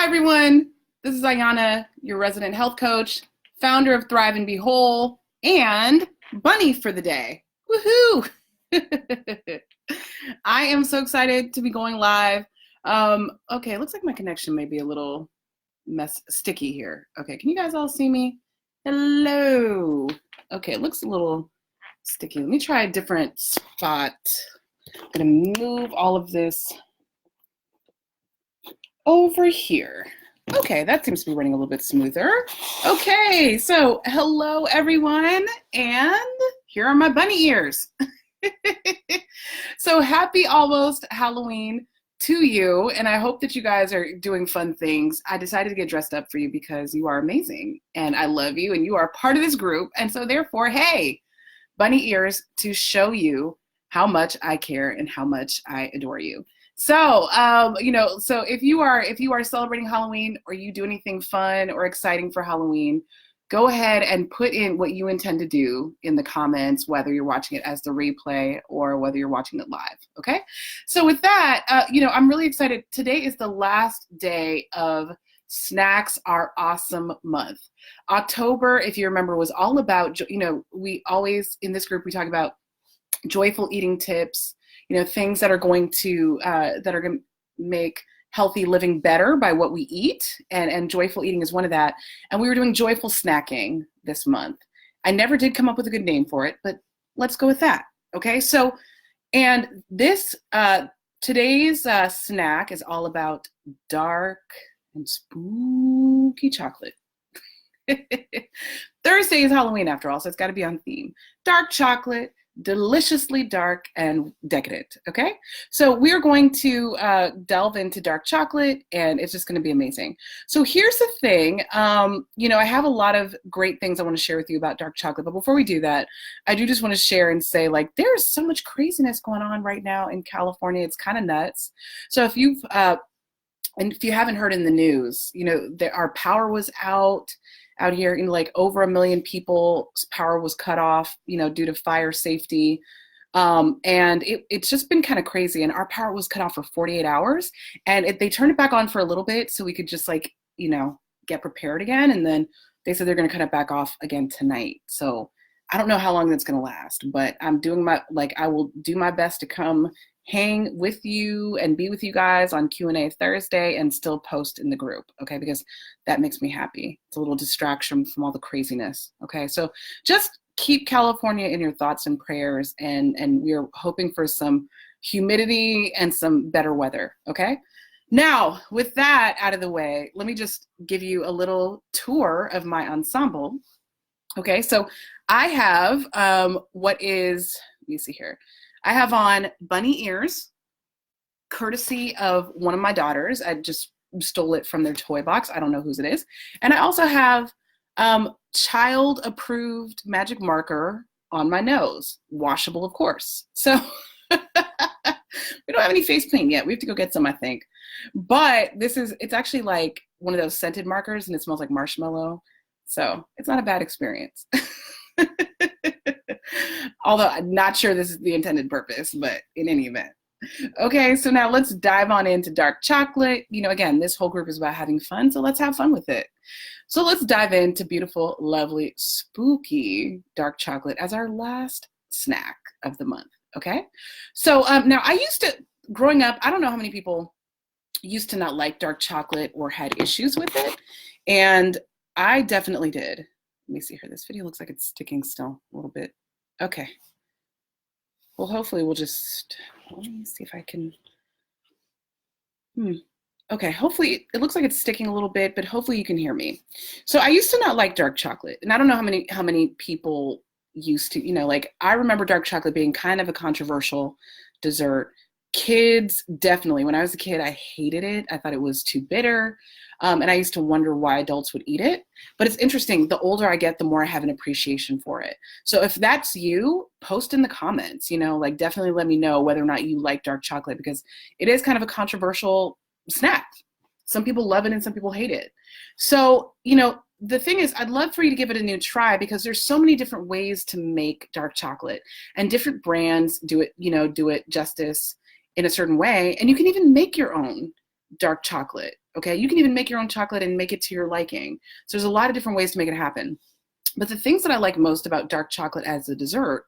Hi, everyone. This is Ayana, your resident health coach, founder of Thrive and Be Whole, and bunny for the day. Woohoo! I am so excited to be going live. Okay, it looks like my connection may be a little sticky here. Okay, can you guys all see me? Hello. Okay, it looks a little sticky. Let me try a different spot. I'm gonna move all of this over here. Okay, that seems to be running a little bit smoother. Okay, so hello everyone, and here are my bunny ears. So happy almost Halloween to you, and I hope that you guys are doing fun things. I decided to get dressed up for you because you are amazing, and I love you, and you are part of this group, and so therefore, hey, bunny ears to show you how much I care and how much I adore you. So, so if you are celebrating Halloween or you do anything fun or exciting for Halloween, go ahead and put in what you intend to do in the comments, whether you're watching it as the replay or whether you're watching it live. Okay. So with that, I'm really excited. Today is the last day of Snacks Are Awesome month. October, if you remember, was all about, we always in this group, we talk about joyful eating tips, things that are going to make healthy living better by what we eat, and joyful eating is one of that. And we were doing joyful snacking this month. I never did come up with a good name for it, but let's go with that. Okay, so and this today's snack is all about dark and spooky chocolate. Thursday is Halloween after all, so it's got to be on theme. Dark chocolate, deliciously dark and decadent. Okay, so we're going to delve into dark chocolate, and it's just going to be amazing. So here's the thing, I have a lot of great things I want to share with you about dark chocolate, but before we do that, I do just want to share and say, like, there's so much craziness going on right now in California. It's kind of nuts. So if you haven't heard in the news, our power was out here, like over 1 million people's power was cut off, due to fire safety. And it's just been kind of crazy. And our power was cut off for 48 hours. And they turned it back on for a little bit so we could just get prepared again. And then they said they're going to cut it back off again tonight. So I don't know how long that's going to last, but I will do my best to come hang with you and be with you guys on Q&A Thursday and still post in the group, okay? Because that makes me happy. It's a little distraction from all the craziness, okay? So just keep California in your thoughts and prayers, and we're hoping for some humidity and some better weather, okay? Now, with that out of the way, let me just give you a little tour of my ensemble, okay? So I have let me see here. I have on bunny ears, courtesy of one of my daughters. I just stole it from their toy box. I don't know whose it is. And I also have child-approved magic marker on my nose, washable, of course. So we don't have any face paint yet. We have to go get some, I think. But it's actually like one of those scented markers, and it smells like marshmallow. So it's not a bad experience. Although I'm not sure this is the intended purpose, but in any event. Okay, so now let's dive on into dark chocolate. Again, this whole group is about having fun, so let's have fun with it. So let's dive into beautiful, lovely, spooky dark chocolate as our last snack of the month, okay? So now growing up, I don't know how many people used to not like dark chocolate or had issues with it, and I definitely did. Let me see here. This video looks like it's sticking still a little bit. Okay. Well, hopefully let me see if I can. Okay, hopefully it looks like it's sticking a little bit, but hopefully you can hear me. So I used to not like dark chocolate, and I don't know how many people used to, I remember dark chocolate being kind of a controversial dessert. Kids, definitely. When I was a kid, I hated it. I thought it was too bitter. And I used to wonder why adults would eat it. But it's interesting. The older I get, the more I have an appreciation for it. So if that's you, post in the comments, definitely let me know whether or not you like dark chocolate, because it is kind of a controversial snack. Some people love it and some people hate it. So, the thing is, I'd love for you to give it a new try, because there's so many different ways to make dark chocolate, and different brands do it justice in a certain way. And you can even make your own dark chocolate. Okay, you can even make your own chocolate and make it to your liking. So there's a lot of different ways to make it happen. But the things that I like most about dark chocolate as a dessert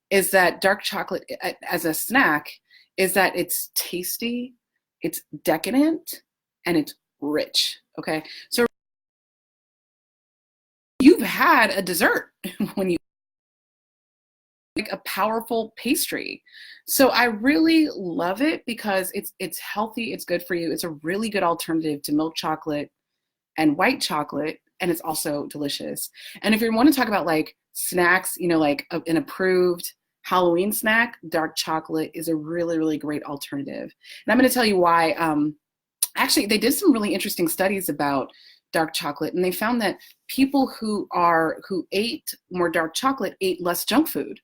is that dark chocolate as a snack is that it's tasty, it's decadent, and it's rich. Okay, so you've had a dessert when you like a powerful pastry. So I really love it because it's healthy, it's good for you. It's a really good alternative to milk chocolate and white chocolate, and it's also delicious. And if you want to talk about like snacks, you know, like an approved Halloween snack, dark chocolate is a really, really great alternative. And I'm going to tell you why. Actually, they did some really interesting studies about dark chocolate, and they found that people who ate more dark chocolate ate less junk food.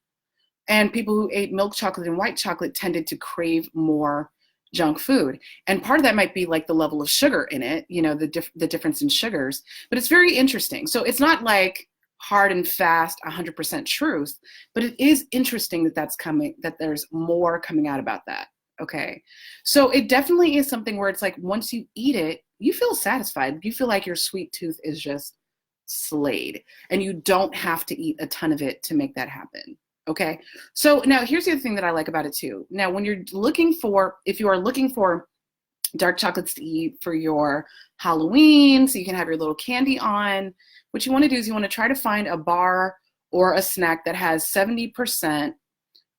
And people who ate milk chocolate and white chocolate tended to crave more junk food. And part of that might be like the level of sugar in it, you know, the difference in sugars. But it's very interesting. So it's not like hard and fast 100% truth, but it is interesting that that there's more coming out about that. Okay. So it definitely is something where it's like once you eat it, you feel satisfied. You feel like your sweet tooth is just slayed, and you don't have to eat a ton of it to make that happen. Okay, so now here's the other thing that I like about it too. Now, when you're looking for, if you are looking for dark chocolates to eat for your Halloween, so you can have your little candy on, what you want to do is you want to try to find a bar or a snack that has 70%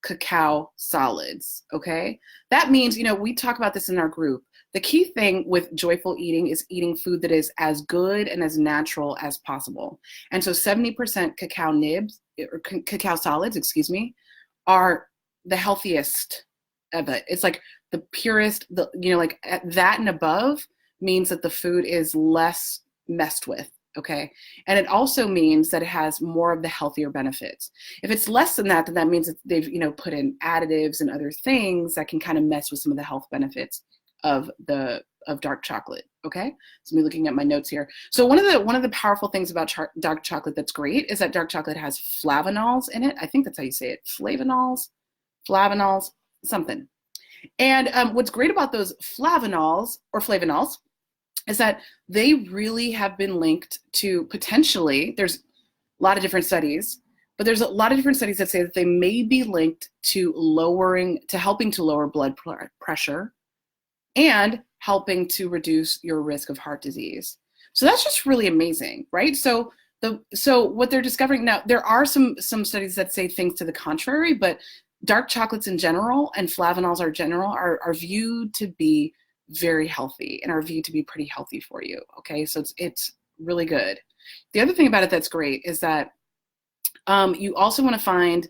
cacao solids. Okay, that means, you know, we talk about this in our group. The key thing with joyful eating is eating food that is as good and as natural as possible. And so 70% cacao nibs, or cacao solids, excuse me, are the healthiest of it. It's like the purest, you know, like that and above means that the food is less messed with. Okay. And it also means that it has more of the healthier benefits. If it's less than that, then that means that they've, you know, put in additives and other things that can kind of mess with some of the health benefits of dark chocolate. Okay, so me looking at my notes here. So one of the powerful things about dark chocolate that's great is that dark chocolate has flavanols in it. I think that's how you say it. Flavanols, something. And what's great about those flavanols is that they really have been linked to potentially, there's a lot of different studies, but there's a lot of different studies that say that they may be linked to helping to lower blood pressure and helping to reduce your risk of heart disease. So that's just really amazing, right? So what they're discovering now, there are some studies that say things to the contrary, but dark chocolates in general and flavanols are viewed to be very healthy and are viewed to be pretty healthy for you. Okay, so it's really good. The other thing about it that's great is that you also want to find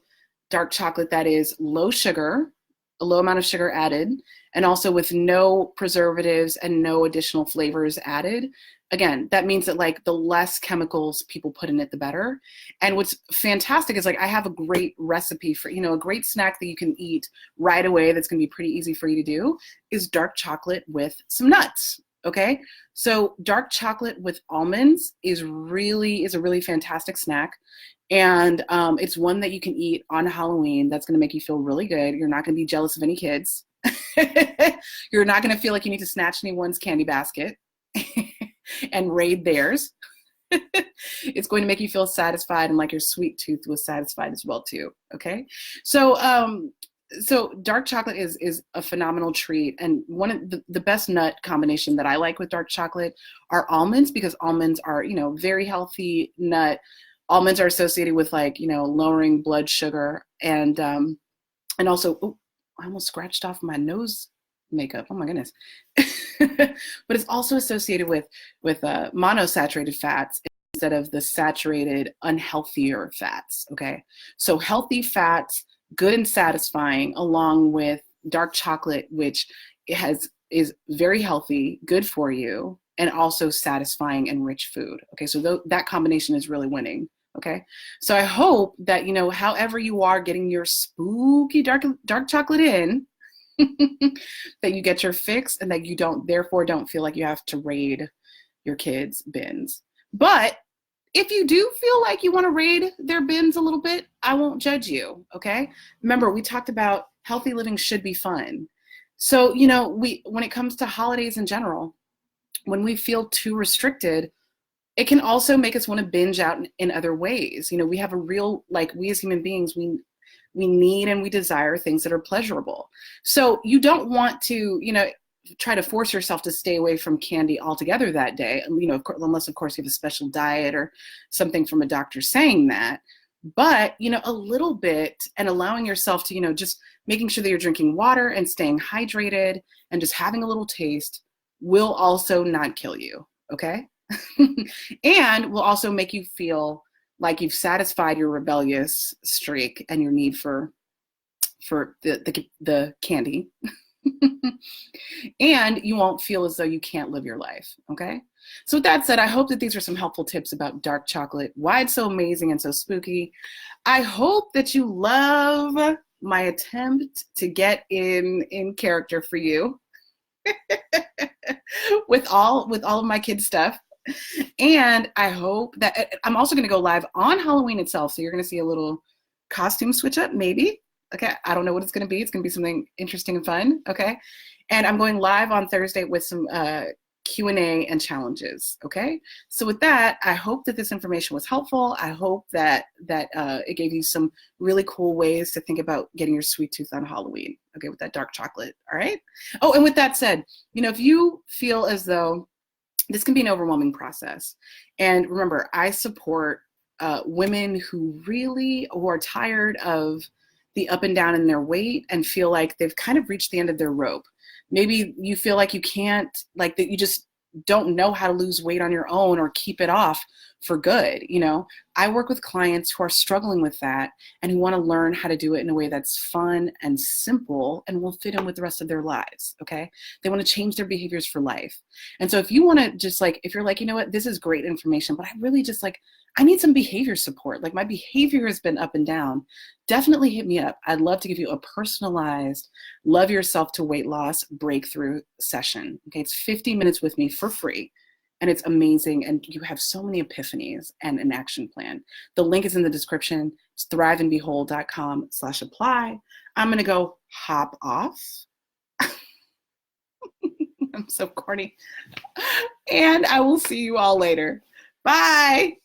dark chocolate that is low sugar, a low amount of sugar added, and also with no preservatives and no additional flavors added. Again, that means that like the less chemicals people put in it, the better. And what's fantastic is like I have a great recipe for, you know, a great snack that you can eat right away that's going to be pretty easy for you to do is dark chocolate with some nuts. Okay, so dark chocolate with almonds is a really fantastic snack. And it's one that you can eat on Halloween that's going to make you feel really good. You're not going to be jealous of any kids. You're not going to feel like you need to snatch anyone's candy basket and raid theirs. It's going to make you feel satisfied and like your sweet tooth was satisfied as well too. Okay, so dark chocolate is a phenomenal treat, and one of the best nut combination that I like with dark chocolate are almonds, because almonds are, you know, very healthy nut. Almonds are associated with like, you know, lowering blood sugar and also, oh, I almost scratched off my nose makeup. Oh my goodness. But it's also associated with monosaturated fats instead of the saturated, unhealthier fats. Okay. So healthy fats, good and satisfying, along with dark chocolate, which is very healthy, good for you, and also satisfying and rich food. Okay. So that combination is really winning. Okay, so I hope that, you know, however you are getting your spooky dark chocolate in, that you get your fix and that you therefore don't feel like you have to raid your kids' bins. But if you do feel like you want to raid their bins a little bit, I won't judge you. Okay, remember we talked about healthy living should be fun. So, when it comes to holidays in general, when we feel too restricted, it can also make us want to binge out in other ways. We have a real, like, we as human beings, we need and we desire things that are pleasurable. So you don't want to, try to force yourself to stay away from candy altogether that day, unless of course you have a special diet or something from a doctor saying that. But, a little bit, and allowing yourself to, just making sure that you're drinking water and staying hydrated and just having a little taste will also not kill you. Okay. And will also make you feel like you've satisfied your rebellious streak and your need for the candy. And you won't feel as though you can't live your life. Okay. So with that said, I hope that these are some helpful tips about dark chocolate, why it's so amazing and so spooky. I hope that you love my attempt to get in character for you with all of my kids stuff. And I hope that I'm also going to go live on Halloween itself. So you're going to see a little costume switch up, maybe. Okay. I don't know what it's going to be. It's going to be something interesting and fun. Okay. And I'm going live on Thursday with some Q&A and challenges. Okay. So with that, I hope that this information was helpful. I hope that it gave you some really cool ways to think about getting your sweet tooth on Halloween. Okay. With that dark chocolate. All right. Oh, and with that said, if you feel as though this can be an overwhelming process. And remember, I support women who are tired of the up and down in their weight and feel like they've kind of reached the end of their rope. Maybe you feel like you can't, like that you just don't know how to lose weight on your own or keep it off for good. I work with clients who are struggling with that and who want to learn how to do it in a way that's fun and simple and will fit in with the rest of their lives. Okay. They want to change their behaviors for life. And so if you want to just if you're like, what, this is great information, but I really just I need some behavior support. Like my behavior has been up and down. Definitely hit me up. I'd love to give you a personalized love yourself to weight loss breakthrough session. Okay. It's 50 minutes with me for free. And it's amazing. And you have so many epiphanies and an action plan. The link is in the description. It's thriveandbehold.com/apply. I'm going to go hop off. I'm so corny. And I will see you all later. Bye.